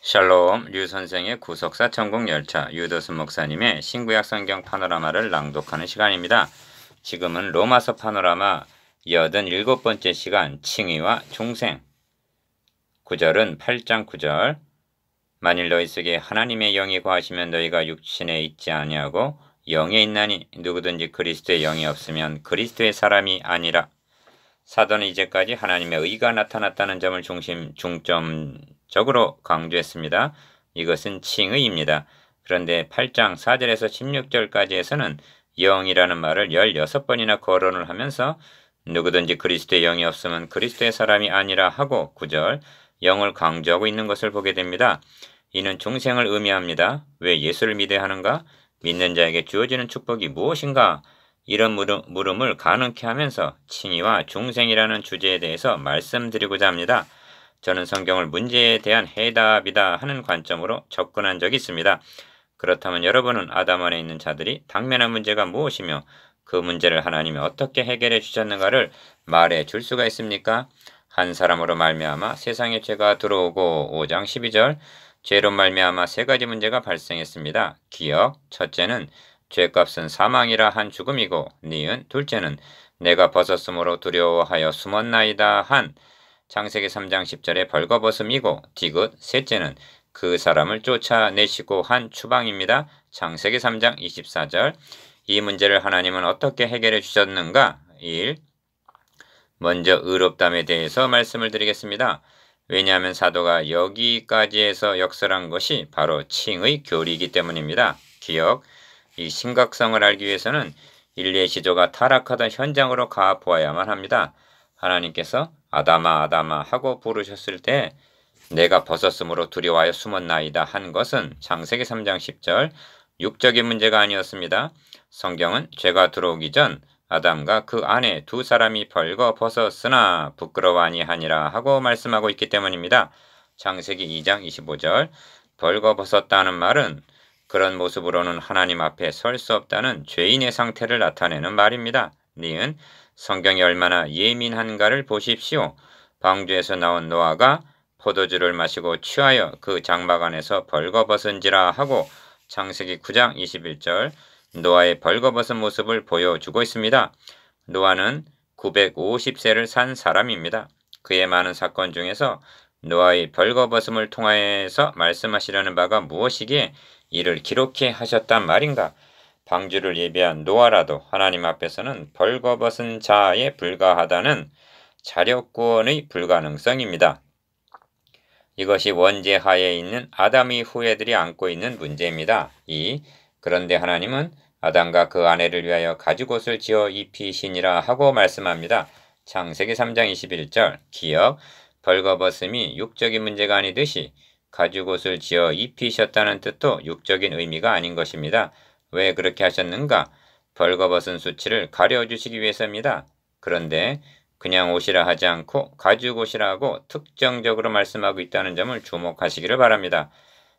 샬롬, 류 선생의 구속사 천국열차, 유도순 목사님의 신구약 성경 파노라마를 낭독하는 시간입니다. 지금은 로마서 파노라마 87번째 시간, 칭의와 중생. 9절은 8장 9절. 만일 너희 속에 하나님의 영이 거하시면 너희가 육신에 있지 아니하고 영에 있나니 누구든지 그리스도의 영이 없으면 그리스도의 사람이 아니라. 사도는 이제까지 하나님의 의가 나타났다는 점을 중점적으로 강조했습니다. 이것은 칭의입니다. 그런데 8장 4절에서 16절까지에서는 영이라는 말을 16번이나 거론을 하면서 누구든지 그리스도의 영이 없으면 그리스도의 사람이 아니라 하고 9절 영을 강조하고 있는 것을 보게 됩니다. 이는 중생을 의미합니다. 왜 예수를 믿어야 하는가? 믿는 자에게 주어지는 축복이 무엇인가? 이런 물음을 가능케 하면서 칭의와 중생이라는 주제에 대해서 말씀드리고자 합니다. 저는 성경을 문제에 대한 해답이다 하는 관점으로 접근한 적이 있습니다. 그렇다면 여러분은 아담 안에 있는 자들이 당면한 문제가 무엇이며 그 문제를 하나님이 어떻게 해결해 주셨는가를 말해 줄 수가 있습니까? 한 사람으로 말미암아 세상에 죄가 들어오고 5장 12절 죄로 말미암아 세 가지 문제가 발생했습니다. 기억, 첫째는 죄값은 사망이라 한 죽음이고 니은 둘째는 내가 벗었으므로 두려워하여 숨었나이다 한 창세기 3장 10절의 벌거벗음이고 디귿 셋째는 그 사람을 쫓아내시고 한 추방입니다. 창세기 3장 24절. 이 문제를 하나님은 어떻게 해결해 주셨는가? 1. 먼저 의롭담에 대해서 말씀을 드리겠습니다. 왜냐하면 사도가 여기까지에서 역설한 것이 바로 칭의 교리이기 때문입니다. 기억. 이 심각성을 알기 위해서는 인류의 시조가 타락하던 현장으로 가보아야만 합니다. 하나님께서 아담아 아담아 하고 부르셨을 때 내가 벗었으므로 두려워하여 숨었나이다 한 것은 창세기 3장 10절 육적인 문제가 아니었습니다. 성경은 죄가 들어오기 전 아담과 그 아내 두 사람이 벌거 벗었으나 부끄러워 아니하니라 하고 말씀하고 있기 때문입니다. 창세기 2장 25절 벌거 벗었다는 말은 그런 모습으로는 하나님 앞에 설 수 없다는 죄인의 상태를 나타내는 말입니다. 니은 성경이 얼마나 예민한가를 보십시오. 방주에서 나온 노아가 포도주를 마시고 취하여 그 장막 안에서 벌거벗은지라 하고 창세기 9장 21절 노아의 벌거벗은 모습을 보여주고 있습니다. 노아는 950세를 산 사람입니다. 그의 많은 사건 중에서 노아의 벌거벗음을 통하여서 말씀하시려는 바가 무엇이기에 이를 기록해 하셨단 말인가? 방주를 예비한 노아라도 하나님 앞에서는 벌거벗은 자에 불과하다는 자력구원의 불가능성입니다. 이것이 원죄하에 있는 아담의 후예들이 안고 있는 문제입니다. 2. 그런데 하나님은 아담과 그 아내를 위하여 가죽옷을 지어 입히시니라 하고 말씀합니다. 창세기 3장 21절 기억 벌거벗음이 육적인 문제가 아니듯이 가죽옷을 지어 입히셨다는 뜻도 육적인 의미가 아닌 것입니다. 왜 그렇게 하셨는가? 벌거벗은 수치를 가려주시기 위해서입니다. 그런데 그냥 옷이라 하지 않고 가죽옷이라고 특정적으로 말씀하고 있다는 점을 주목하시기를 바랍니다.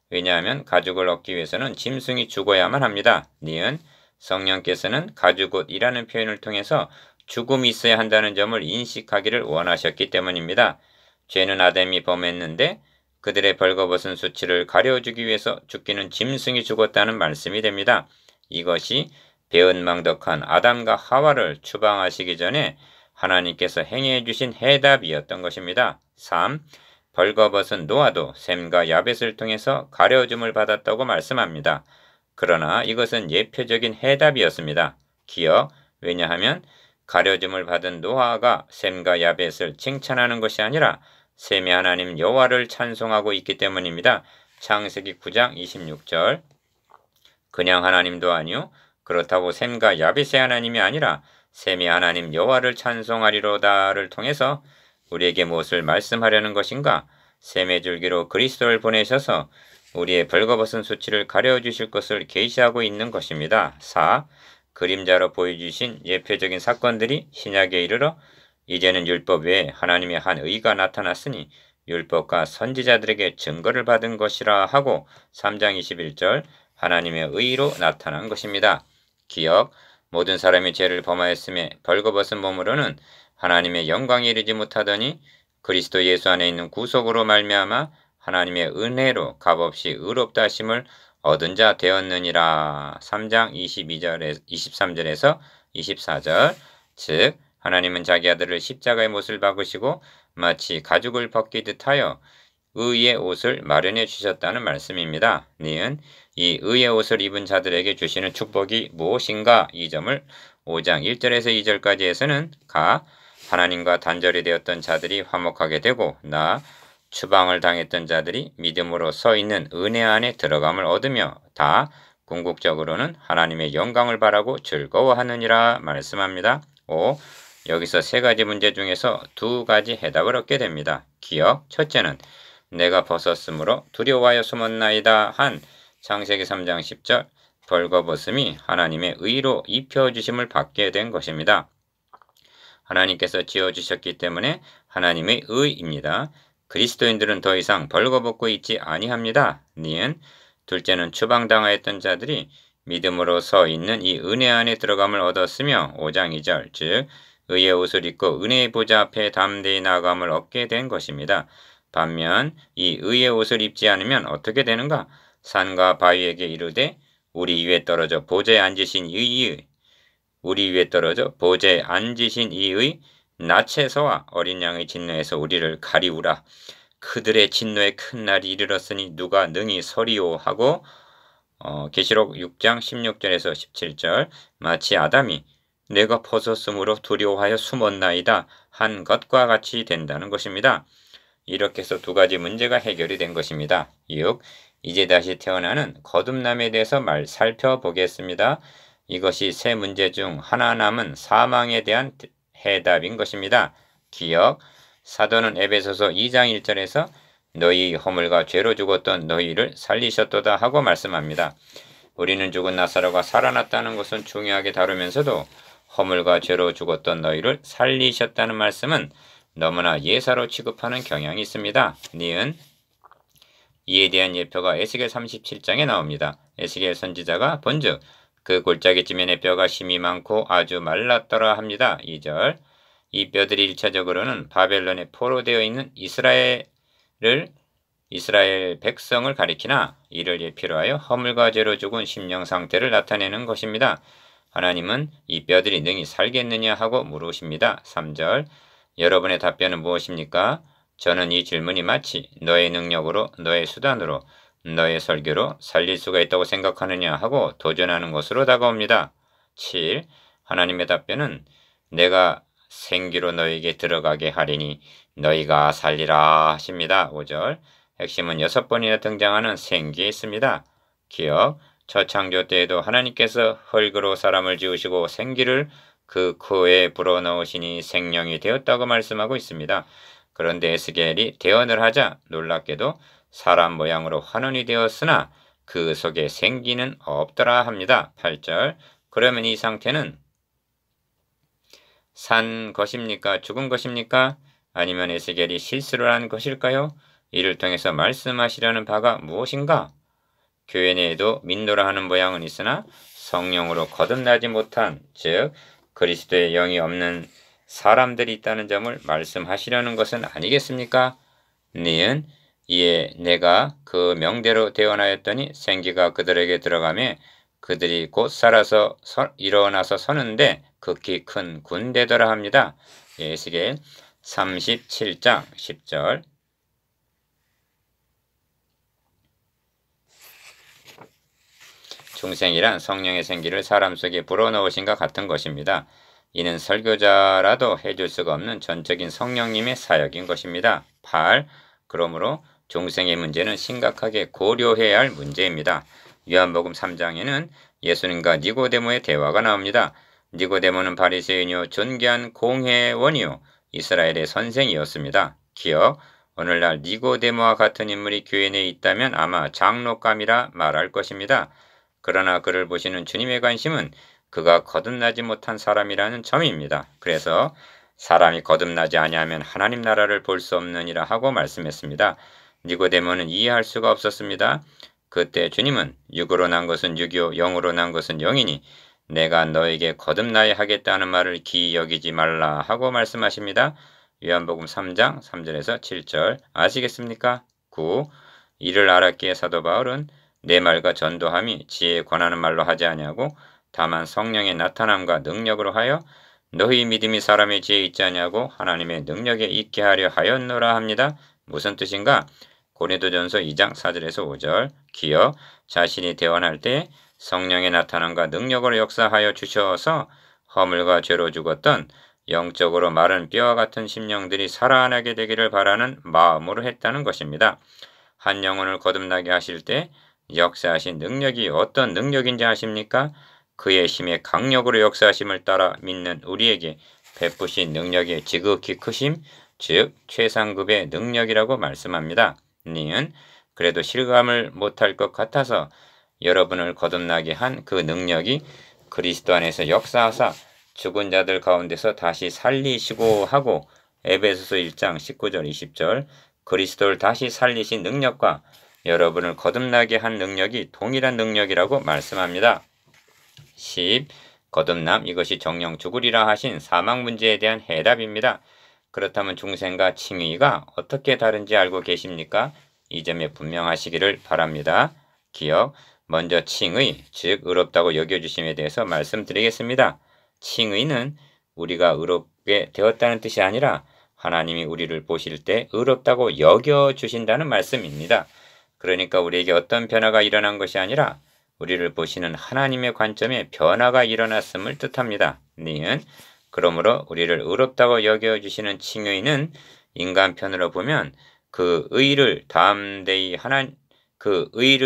왜냐하면 가죽을 얻기 위해서는 짐승이 죽어야만 합니다. 니은 성령께서는 가죽옷이라는 표현을 통해서 죽음이 있어야 한다는 점을 인식하기를 원하셨기 때문입니다. 죄는 아담이 범했는데 그들의 벌거벗은 수치를 가려주기 위해서 죽기는 짐승이 죽었다는 말씀이 됩니다. 이것이 배은망덕한 아담과 하와를 추방하시기 전에 하나님께서 행해 주신 해답이었던 것입니다. 3. 벌거벗은 노아도 셈과 야벳을 통해서 가려줌을 받았다고 말씀합니다. 그러나 이것은 예표적인 해답이었습니다. 기억, 왜냐하면 가려줌을 받은 노아가 셈과 야벳을 칭찬하는 것이 아니라 셈의 하나님 여호와를 찬송하고 있기 때문입니다. 창세기 9장 26절 그냥 하나님도 아니요 그렇다고 셈과 야벳의 하나님이 아니라 셈의 하나님 여호와를 찬송하리로다를 통해서 우리에게 무엇을 말씀하려는 것인가? 셈의 줄기로 그리스도를 보내셔서 우리의 벌거벗은 수치를 가려주실 것을 계시하고 있는 것입니다. 4. 그림자로 보여주신 예표적인 사건들이 신약에 이르러 이제는 율법 외에 하나님의 한 의가 나타났으니 율법과 선지자들에게 증거를 받은 것이라 하고 3장 21절 하나님의 의로 나타난 것입니다. 기억, 모든 사람이 죄를 범하였음에 벌거벗은 몸으로는 하나님의 영광에 이르지 못하더니 그리스도 예수 안에 있는 구속으로 말미암아 하나님의 은혜로 값없이 의롭다 하심을 얻은 자 되었느니라. 3장 23절에서 24절. 즉 하나님은 자기 아들을 십자가의 못을 박으시고 마치 가죽을 벗기듯 하여 의의 옷을 마련해 주셨다는 말씀입니다. 니은 이 의의 옷을 입은 자들에게 주시는 축복이 무엇인가? 이 점을 5장 1절에서 2절까지에서는 하나님과 단절이 되었던 자들이 화목하게 되고 추방을 당했던 자들이 믿음으로 서 있는 은혜 안에 들어감을 얻으며 궁극적으로는 하나님의 영광을 바라고 즐거워하느니라 말씀합니다. 5. 여기서 세 가지 문제 중에서 두 가지 해답을 얻게 됩니다. 기억, 첫째는 내가 벗었으므로 두려워하여 숨었나이다 한 창세기 3장 10절 벌거벗음이 하나님의 의로 입혀주심을 받게 된 것입니다. 하나님께서 지어주셨기 때문에 하나님의 의입니다. 그리스도인들은 더 이상 벌거벗고 있지 아니합니다. 니은 둘째는 추방당하였던 자들이 믿음으로 서 있는 이 은혜 안에 들어감을 얻었으며 5장 2절 즉 의의 옷을 입고 은혜의 보좌 앞에 담대히 나아감을 얻게 된 것입니다. 반면 이 의의 옷을 입지 않으면 어떻게 되는가? 산과 바위에게 이르되 우리 위에 떨어져 보좌에 앉으신 이의 낯에서와 어린 양의 진노에서 우리를 가리우라. 그들의 진노의 큰 날이 이르렀으니 누가 능히 서리오 하고 계시록 6장 16절에서 17절 마치 아담이 내가 벗었으므로 두려워하여 숨었나이다 한 것과 같이 된다는 것입니다. 이렇게 해서 두 가지 문제가 해결이 된 것입니다. 6. 이제 다시 태어나는 거듭남에 대해서 살펴보겠습니다. 이것이 세 문제 중 하나 남은 사망에 대한 해답인 것입니다. 기억, 사도는 에베소서 2장 1절에서 너희 허물과 죄로 죽었던 너희를 살리셨도다 하고 말씀합니다. 우리는 죽은 나사로가 살아났다는 것은 중요하게 다루면서도 허물과 죄로 죽었던 너희를 살리셨다는 말씀은 너무나 예사로 취급하는 경향이 있습니다. 니은 이에 대한 예표가 에스겔 37장에 나옵니다. 에스겔 선지자가 본즉 그 골짜기 지면의 뼈가 힘이 많고 아주 말랐더라 합니다. 2절 이 뼈들이 1차적으로는 바벨론에 포로되어 있는 이스라엘 백성을 가리키나 이를 예표로 하여 허물과 죄로 죽은 심령 상태를 나타내는 것입니다. 하나님은 이 뼈들이 능히 살겠느냐 하고 물으십니다. 3절 여러분의 답변은 무엇입니까? 저는 이 질문이 마치 너의 능력으로, 너의 수단으로, 너의 설교로 살릴 수가 있다고 생각하느냐 하고 도전하는 것으로 다가옵니다. 7. 하나님의 답변은 내가 생기로 너에게 들어가게 하리니 너희가 살리라 하십니다. 5절 핵심은 6번이나 등장하는 생기에 있습니다. 기억, 첫 창조 때에도 하나님께서 흙으로 사람을 지으시고 생기를 그 코에 불어넣으시니 생명이 되었다고 말씀하고 있습니다. 그런데 에스겔이 대언을 하자 놀랍게도 사람 모양으로 환원이 되었으나 그 속에 생기는 없더라 합니다. 8절 그러면 이 상태는 산 것입니까? 죽은 것입니까? 아니면 에스겔이 실수를 한 것일까요? 이를 통해서 말씀하시려는 바가 무엇인가? 교회 내에도 민노라 하는 모양은 있으나 성령으로 거듭나지 못한 즉 그리스도의 영이 없는 사람들이 있다는 점을 말씀하시려는 것은 아니겠습니까? 니은 이에 내가 그 명대로 대언하였더니 생기가 그들에게 들어가매 그들이 곧 살아서 일어나서 서는데 극히 큰 군대더라 합니다. 에스겔 37장 10절 중생이란 성령의 생기를 사람 속에 불어넣으신과 같은 것입니다. 이는 설교자라도 해줄 수가 없는 전적인 성령님의 사역인 것입니다. 8. 그러므로 중생의 문제는 심각하게 고려해야 할 문제입니다. 요한복음 3장에는 예수님과 니고데모의 대화가 나옵니다. 니고데모는 바리새인이요 존귀한 공회원이요 이스라엘의 선생이었습니다. 기억, 오늘날 니고데모와 같은 인물이 교회 내에 있다면 아마 장로감이라 말할 것입니다. 그러나 그를 보시는 주님의 관심은 그가 거듭나지 못한 사람이라는 점입니다. 그래서 사람이 거듭나지 아니하면 하나님 나라를 볼 수 없느니라 하고 말씀했습니다. 니고데모는 이해할 수가 없었습니다. 그때 주님은 육으로 난 것은 육이요 영으로 난 것은 영이니 내가 너에게 거듭나야 하겠다는 말을 기이 여기지 말라 하고 말씀하십니다. 요한복음 3장 3절에서 7절 아시겠습니까? 9. 이를 알았기에 사도 바울은 내 말과 전도함이 지혜에 권하는 말로 하지 아니하고 다만 성령의 나타남과 능력으로 하여 너희 믿음이 사람의 지혜에 있지 아니하고 하나님의 능력에 있게 하려 하였노라 합니다. 무슨 뜻인가? 고린도전서 2장 4절에서 5절 기어 자신이 대원할 때 성령의 나타남과 능력으로 역사하여 주셔서 허물과 죄로 죽었던 영적으로 마른 뼈와 같은 심령들이 살아나게 되기를 바라는 마음으로 했다는 것입니다. 한 영혼을 거듭나게 하실 때 역사하신 능력이 어떤 능력인지 아십니까? 그의 힘의 강력으로 역사하심을 따라 믿는 우리에게 베푸신 능력이 지극히 크심, 즉 최상급의 능력이라고 말씀합니다. 니은 그래도 실감을 못할 것 같아서 여러분을 거듭나게 한 그 능력이 그리스도 안에서 역사하사 죽은 자들 가운데서 다시 살리시고 하고 에베소서 1장 19절 20절 그리스도를 다시 살리신 능력과 여러분을 거듭나게 한 능력이 동일한 능력이라고 말씀합니다. 10. 거듭남 이것이 정령 죽으리라 하신 사망 문제에 대한 해답입니다. 그렇다면 중생과 칭의가 어떻게 다른지 알고 계십니까? 이 점에 분명하시기를 바랍니다. 기억, 먼저 칭의, 즉 의롭다고 여겨주심에 대해서 말씀드리겠습니다. 칭의는 우리가 의롭게 되었다는 뜻이 아니라 하나님이 우리를 보실 때 의롭다고 여겨주신다는 말씀입니다. 그러니까 우리에게 어떤 변화가 일어난 것이 아니라 우리를 보시는 하나님의 관점에 변화가 일어났음을 뜻합니다. 니은 그러므로 우리를 의롭다고 여겨주시는 칭의는 인간 편으로 보면 그 의를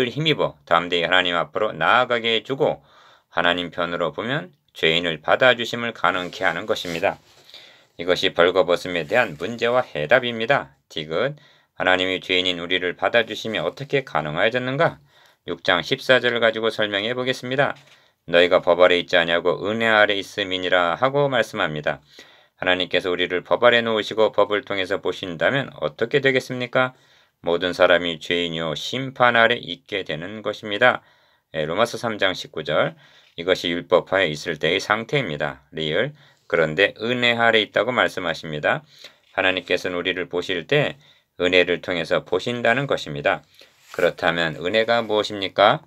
힘입어 담대히 하나님 앞으로 나아가게 해주고 하나님 편으로 보면 죄인을 받아주심을 가능케 하는 것입니다. 이것이 벌거벗음에 대한 문제와 해답입니다. 디귿 하나님이 죄인인 우리를 받아주시면 어떻게 가능하여졌는가? 6장 14절을 가지고 설명해 보겠습니다. 너희가 법 아래 있지 아니하고 은혜 아래 있음이니라 하고 말씀합니다. 하나님께서 우리를 법 아래 놓으시고 법을 통해서 보신다면 어떻게 되겠습니까? 모든 사람이 죄인이요 심판 아래 있게 되는 것입니다. 로마서 3장 19절 이것이 율법하에 있을 때의 상태입니다. 리을 그런데 은혜 아래 있다고 말씀하십니다. 하나님께서는 우리를 보실 때 은혜를 통해서 보신다는 것입니다. 그렇다면 은혜가 무엇입니까?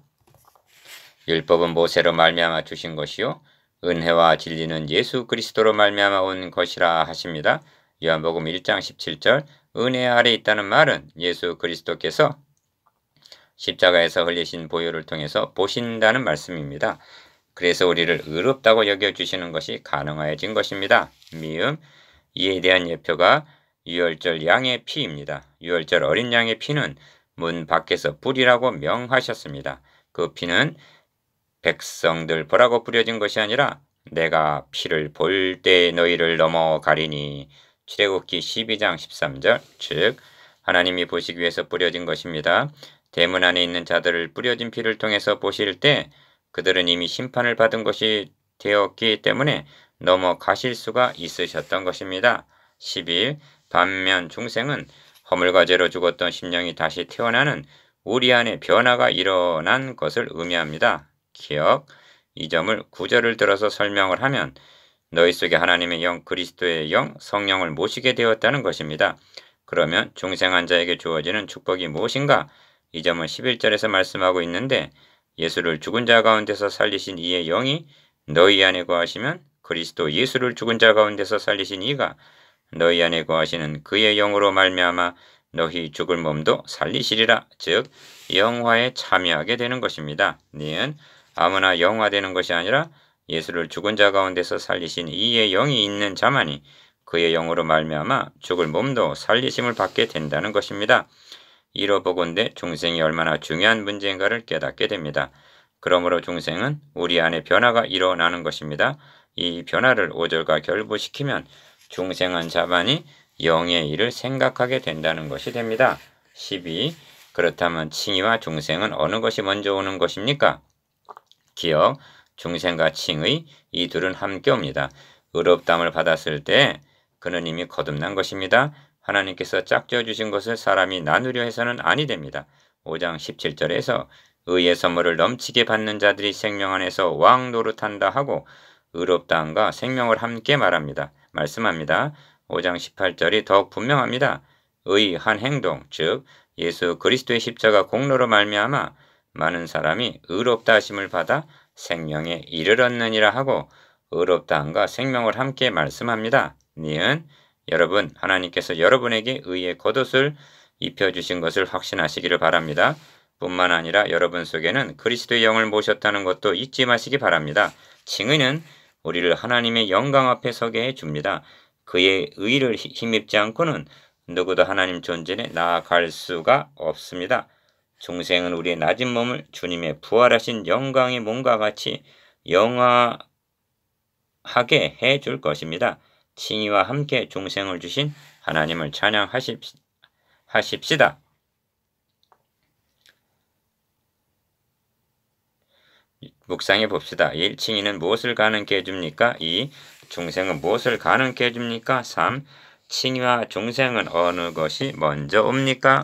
율법은 모세로 말미암아 주신 것이요 은혜와 진리는 예수 그리스도로 말미암아 온 것이라 하십니다. 요한복음 1장 17절 은혜 아래 있다는 말은 예수 그리스도께서 십자가에서 흘리신 보혈을 통해서 보신다는 말씀입니다. 그래서 우리를 의롭다고 여겨주시는 것이 가능해진 것입니다. 미음 이에 대한 예표가 유월절 양의 피입니다. 유월절 어린 양의 피는 문 밖에서 뿌리라고 명하셨습니다. 그 피는 백성들 보라고 뿌려진 것이 아니라 내가 피를 볼 때 너희를 넘어가리니 출애굽기 12장 13절 즉 하나님이 보시기 위해서 뿌려진 것입니다. 대문 안에 있는 자들을 뿌려진 피를 통해서 보실 때 그들은 이미 심판을 받은 것이 되었기 때문에 넘어가실 수가 있으셨던 것입니다. 11. 반면 중생은 허물과 죄로 죽었던 심령이 다시 태어나는 우리 안에 변화가 일어난 것을 의미합니다. 기억, 이 점을 구절을 들어서 설명을 하면 너희 속에 하나님의 영 그리스도의 영 성령을 모시게 되었다는 것입니다. 그러면 중생한 자에게 주어지는 축복이 무엇인가? 이 점은 11절에서 말씀하고 있는데 예수를 죽은 자 가운데서 살리신 이의 영이 너희 안에 거하시면 그리스도 예수를 죽은 자 가운데서 살리신 이가 너희 안에 거하시는 그의 영으로 말미암아 너희 죽을 몸도 살리시리라. 즉 영화에 참여하게 되는 것입니다. 니은 아무나 영화되는 것이 아니라 예수를 죽은 자 가운데서 살리신 이의 영이 있는 자만이 그의 영으로 말미암아 죽을 몸도 살리심을 받게 된다는 것입니다. 이로 보건대 중생이 얼마나 중요한 문제인가를 깨닫게 됩니다. 그러므로 중생은 우리 안에 변화가 일어나는 것입니다. 이 변화를 5절과 결부시키면 중생한 자만이 영의 일을 생각하게 된다는 것이 됩니다. 12. 그렇다면 칭의와 중생은 어느 것이 먼저 오는 것입니까? 기억, 중생과 칭의 이 둘은 함께 옵니다. 의롭다함을 받았을 때 그는 이미 거듭난 것입니다. 하나님께서 짝지어 주신 것을 사람이 나누려 해서는 아니 됩니다. 5장 17절에서 의의 선물을 넘치게 받는 자들이 생명 안에서 왕 노릇한다 하고 의롭다함과 생명을 함께 말씀합니다. 5장 18절이 더욱 분명합니다. 의 한 행동, 즉 예수 그리스도의 십자가 공로로 말미암아 많은 사람이 의롭다 하심을 받아 생명에 이르렀느니라 하고 의롭다 함과 생명을 함께 말씀합니다. 니은 여러분 하나님께서 여러분에게 의의 겉옷을 입혀주신 것을 확신하시기를 바랍니다. 뿐만 아니라 여러분 속에는 그리스도의 영을 모셨다는 것도 잊지 마시기 바랍니다. 칭의는 우리를 하나님의 영광 앞에 서게 해줍니다. 그의 의를 힘입지 않고는 누구도 하나님 존전에 나아갈 수가 없습니다. 중생은 우리의 낮은 몸을 주님의 부활하신 영광의 몸과 같이 영화하게 해줄 것입니다. 칭의와 함께 중생을 주신 하나님을 찬양하십시다. 묵상해 봅시다. 1. 칭의는 무엇을 가능케 해줍니까? 2. 중생은 무엇을 가능케 해줍니까? 3. 칭의와 중생은 어느 것이 먼저 옵니까?